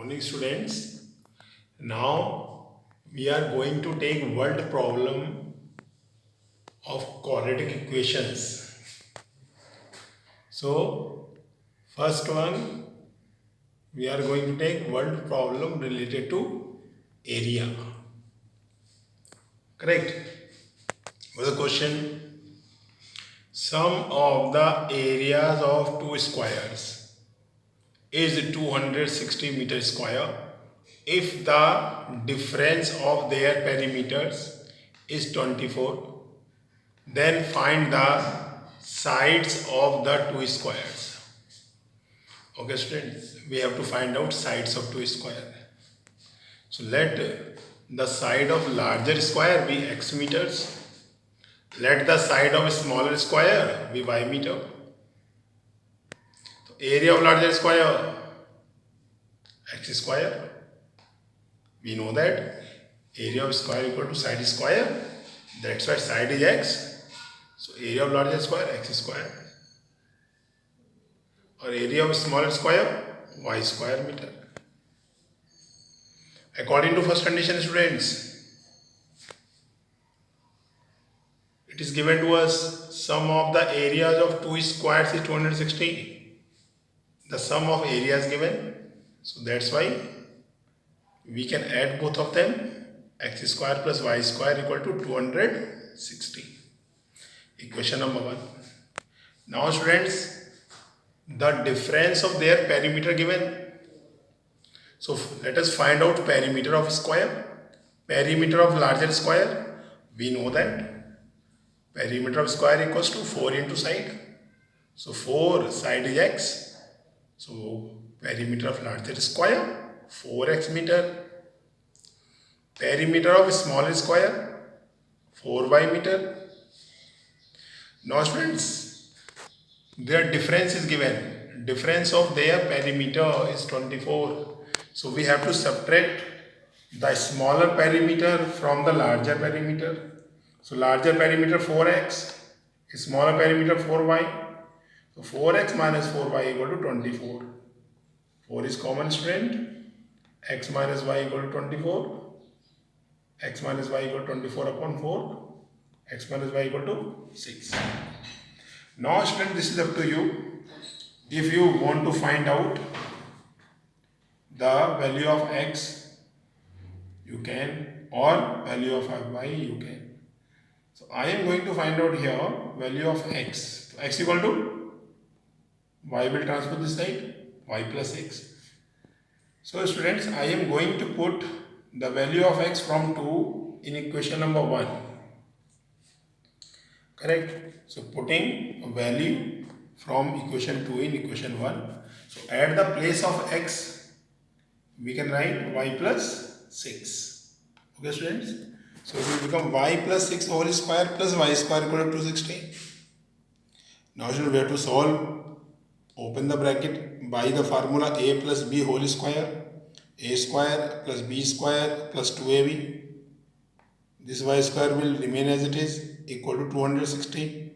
Morning students. Now we are going to take word problem of quadratic equations. So first one we are going to take word problem related to area. Correct? What's the question? Sum of the areas of two squares is 260 meters square if the difference of their perimeters is 24. Then find the sides of the two squares. Okay students, we have to find out sides of two square. So let the side of larger square be x meters. Let the side of smaller square be y meter. So area of larger square x square. We know that area of square equal to side square. That's why side is x. So area of larger square x square. Or area of smaller square y square meter. According to first condition students, it is given to us sum of the areas of two squares is 260. The sum of areas given. So that's why we can add both of them. X square plus y square equal to 260. Equation number 1. Now students, the difference of their perimeter given. So let us find out perimeter of square. Perimeter of larger square. We know that perimeter of square equals to 4 into side. So 4 side is x. So perimeter of larger square 4x meter. Perimeter of smaller square 4y meter. Now students, their difference is given. Difference of their perimeter is 24. So we have to subtract the smaller perimeter from the larger perimeter. So larger perimeter 4x, smaller perimeter 4y. So 4x minus 4y equal to 24. 4 is common student. X minus y equal to 24. X minus y equal to 24 upon 4. X minus y equal to 6. Now student, this is up to you. If you want to find out the value of x, you can, or value of y, you can. So I am going to find out here value of x. So x equal to y will transpose this side, y plus x. So students, I am going to put the value of x from 2 in equation number 1. Correct? So putting a value from equation 2 in equation 1. So at the place of x, we can write y plus 6. Okay students? So it will become y plus 6 whole square plus y square equal to 260. Now students, we have to solve. Open the bracket by the formula a plus b whole square. A square plus b square plus 2ab. This y square will remain as it is, equal to 260.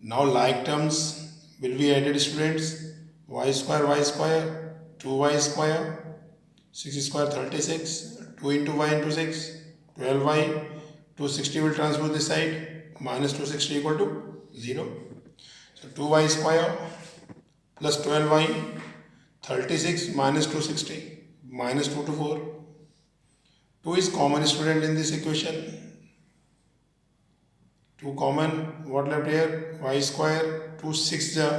Now like terms will be added students. Y square, 2y square, 6 square 36, 2 into y into 6, 12y, 260 will transpose this side, minus 260 equal to 0. So 2y square plus 12y, 36 minus 260, minus 2 to 4. 2 is common student in this equation. 2 common, what left here? Y square, 2 6 ja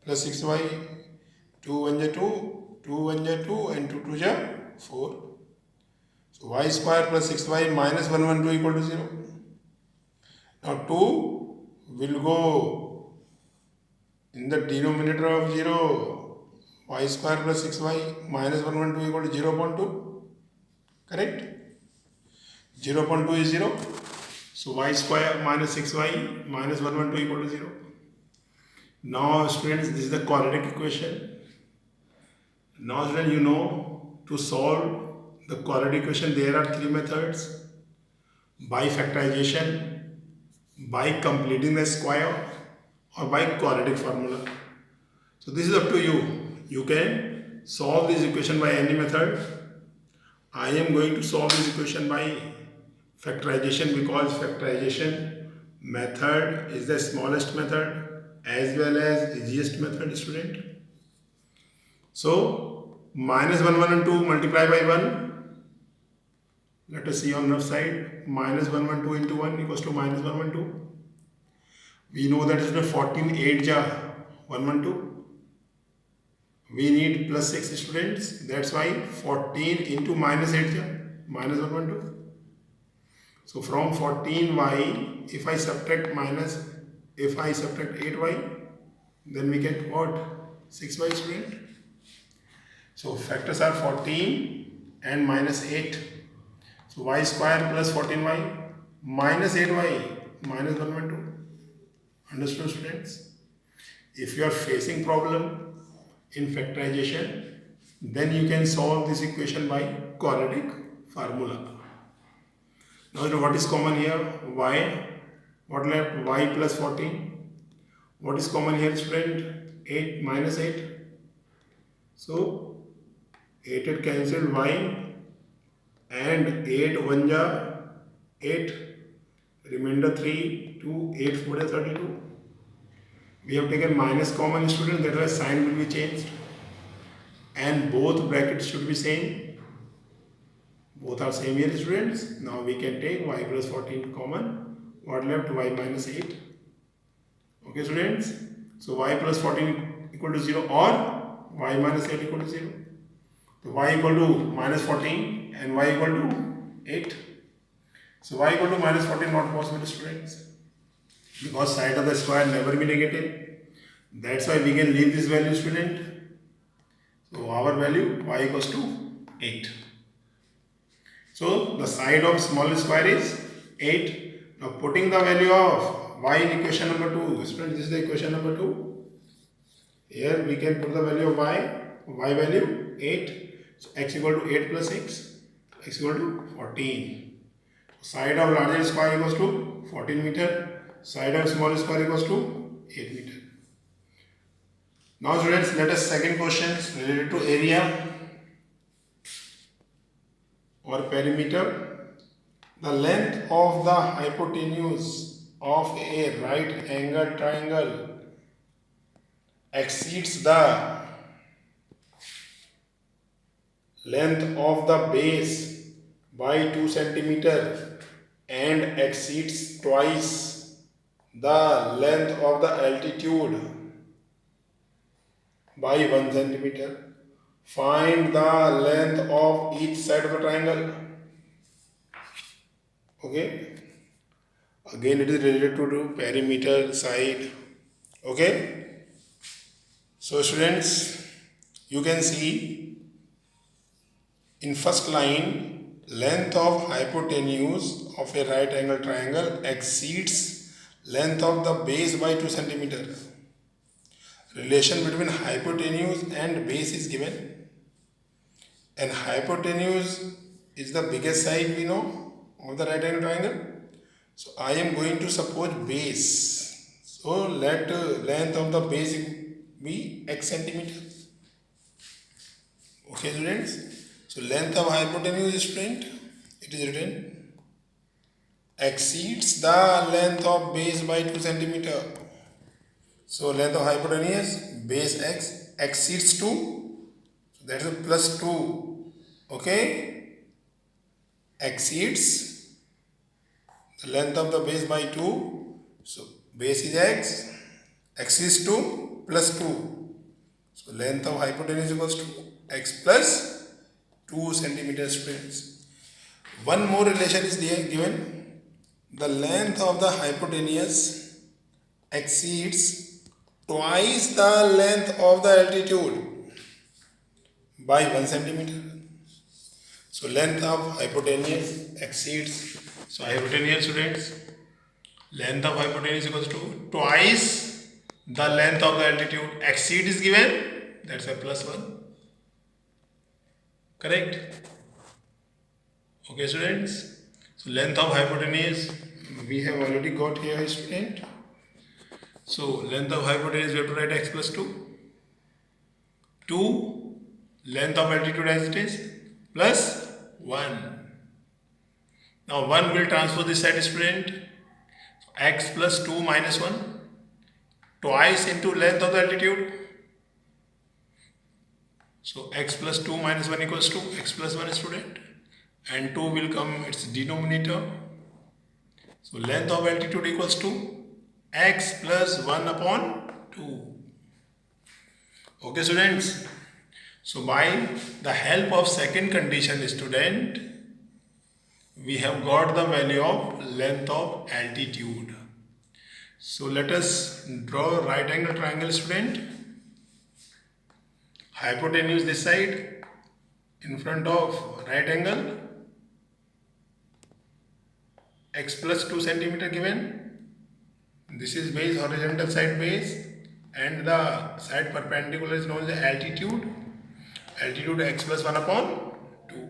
plus 6y, 2 1 ja 2, 2 1 ja 2 and 2 2 ja 4. So y square plus 6y minus 112 equal to 0. Now 2 will go in the denominator of 0. Y square plus 6y minus 112 equal to 0.2. Correct? 0.2 is 0. So y square minus 6y minus 112 equal to 0. Now students, this is the quadratic equation. Now students, you know to solve the quadratic equation there are 3 methods. By factorization, by completing the square, or by quadratic formula. So this is up to you. You can solve this equation by any method. I am going to solve this equation by factorization, because factorization method is the smallest method as well as easiest method, student. So minus 1, 1 and 2 multiply by 1. Let us see on left side. Minus 1, 1, 2 into 1 equals to minus 1, 1, 2. We know that is the 14, 8 ja 1, 1, 2. We need plus 6 students. That's why 14 into minus 8 ja minus 1, 1, 2. So from 14y, if I subtract 8y, then we get what? 6y, student. So factors are 14 and minus 8. So y square plus 14y minus 8y minus 1, 1, 2. Understood, students? If you are facing problem in factorization, then you can solve this equation by quadratic formula. Now what is common here? Y. What left? Y plus 14. What is common here, student? 8 minus 8. So 8 it cancelled, y, and 8 1 ja 8. Remainder 3, 2, 8 4 is 32. We have taken minus common, student, that way sign will be changed. And both brackets should be same. Both are same here, students. Now we can take y plus 14 common. What left? Y minus 8. Okay, students. So y plus 14 equal to 0 or y minus 8 equal to 0. So y equal to minus 14 and y equal to 8. So y equal to minus 14 not possible, students, because side of the square never be negative. That's why we can leave this value, student. So our value y equals to 8. So the side of small square is 8. Now putting the value of y in equation number 2, student, this is the equation number 2. Here we can put the value of y value 8. So x equal to 8 plus 6, x equal to 14. Side of larger square equals to 14 meter. Side of small square equals to 8 meter. Now students, let us second question related to area or perimeter. The length of the hypotenuse of a right angle triangle exceeds the length of the base by 2 centimeter and exceeds twice the length of the altitude by 1 centimeter. Find the length of each side of the triangle. Okay. Again, it is related to perimeter, side. Okay. So students, you can see in first line, length of hypotenuse of a right angle triangle exceeds length of the base by 2 centimeter. Relation between hypotenuse and base is given, and hypotenuse is the biggest side we know of the right angle triangle. So I am going to suppose base. So let length of the base be x centimeter. Okay, students. So length of hypotenuse, student, it is written exceeds the length of base by 2 centimeter. So length of hypotenuse, base x, exceeds 2. So that is a plus 2. Okay. Exceeds the length of the base by 2. So base is x, exceeds 2 plus 2. So length of hypotenuse equals to x plus 2 centimeters, students. One more relation is there given. The length of the hypotenuse exceeds twice the length of the altitude by 1 centimeter. So length of hypotenuse exceeds. So hypotenuse, students, length of hypotenuse equals to twice the length of the altitude. Exceed is given. That's a plus 1. Correct? Okay, students. So length of hypotenuse we have already got here, student. So length of hypotenuse we have to write x plus 2. 2 length of altitude as it is, plus 1. Now 1 will transpose this side, student. X plus 2 minus 1 twice into length of the altitude. So x plus 2 minus 1 equals to x plus 1, student, and 2 will come its denominator. So length of altitude equals to x plus 1 upon 2. Okay, students. So by the help of second condition, student, we have got the value of length of altitude. So let us draw a right angle triangle, student. Hypotenuse this side in front of right angle, x plus 2 centimeter given. This is base, horizontal side base, and the side perpendicular is known as altitude. Altitude x plus 1 upon 2.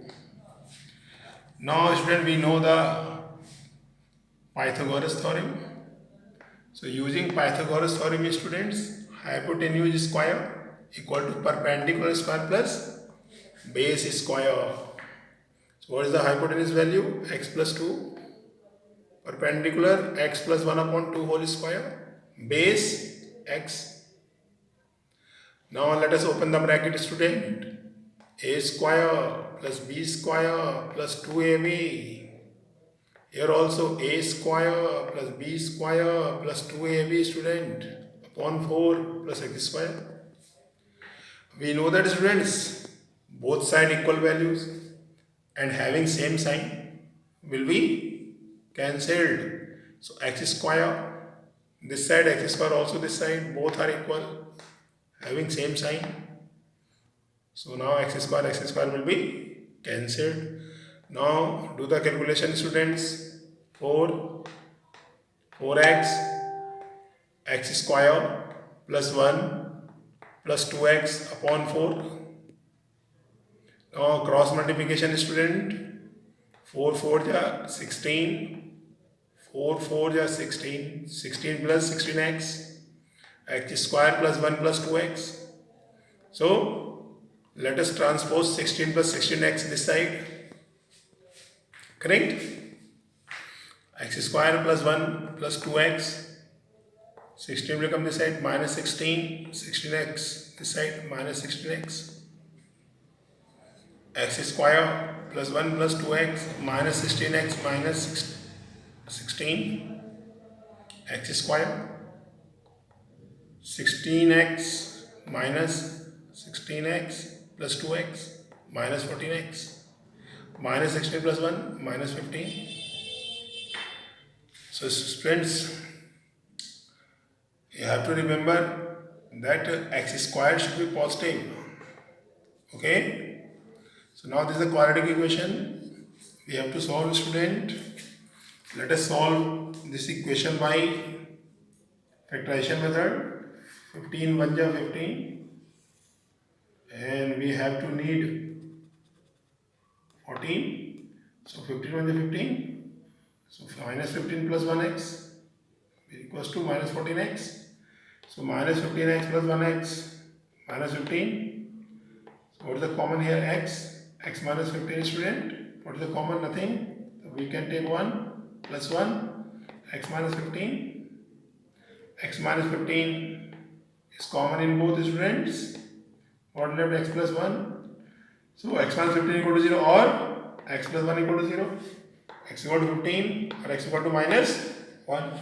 Now student, we know the Pythagoras theorem. So using Pythagoras theorem, students, hypotenuse square equal to perpendicular square plus base square. So what is the hypotenuse value? X plus 2, perpendicular x plus 1 upon 2 whole square, base x. Now let us open the bracket, student. A square plus b square plus 2ab. Here also a square plus b square plus 2ab, student, upon 4 plus x square. We know that, students, both side equal values and having same sign will be cancelled. So x square, this side, x square also this side, both are equal, having same sign. So now x square will be cancelled. Now do the calculation, students. 4x x square plus 1 plus 2x upon 4. Now cross multiplication, student. 4 4 ja 16, 4 4 ja 16, 16 plus 16x, x square plus 1 plus 2x. So let us transpose 16 plus 16x this side. Correct? X square plus 1 plus 2x. 16 will come this side, minus 16, 16x this side, minus 16x. X square plus 1 plus 2x minus 16x minus 16. X square 16x minus 16x plus 2x minus 14x. Minus 16 plus 1 minus 15. So students, you have to remember that x squared should be positive. Okay. So now this is a quadratic equation. We have to solve, student. Let us solve this equation by factorization method. 15 1 ja 15, and we have to need 14. So 15 1 ja 15. So minus 15 plus 1x equals to minus 14x. So minus 15x plus 1x minus 15. So what is the common here? X minus 15, student. What is the common? Nothing. So we can take 1 plus 1, x minus 15. X minus 15 is common in both, students. What left? X plus 1. So x minus 15 equal to 0 or x plus 1 equal to 0. X equal to 15 or x equal to minus 1.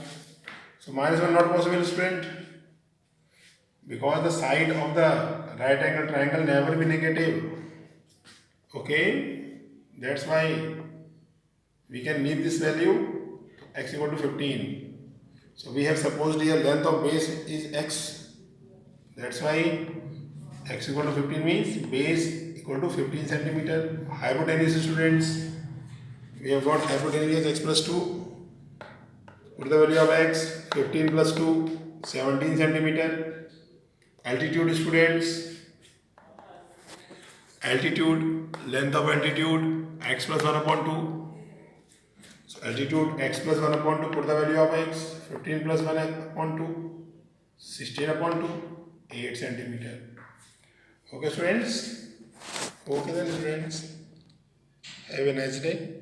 So minus 1 not possible, student, because the side of the right angle triangle never be negative. Okay, that's why we can leave this value x equal to 15. So we have supposed here length of base is x. That's why x equal to 15 means base equal to 15 centimeter. Hypotenuse, students, we have got hypotenuse x plus 2. Put the value of x, 15 plus 2, 17 centimeter. Altitude, students, altitude, length of altitude, x plus 1 upon 2. So altitude x plus 1 upon 2, put the value of x, 15 plus 1 upon 2, 16 upon 2, 8 centimeter. Okay, students. Okay then, students. Have a nice day.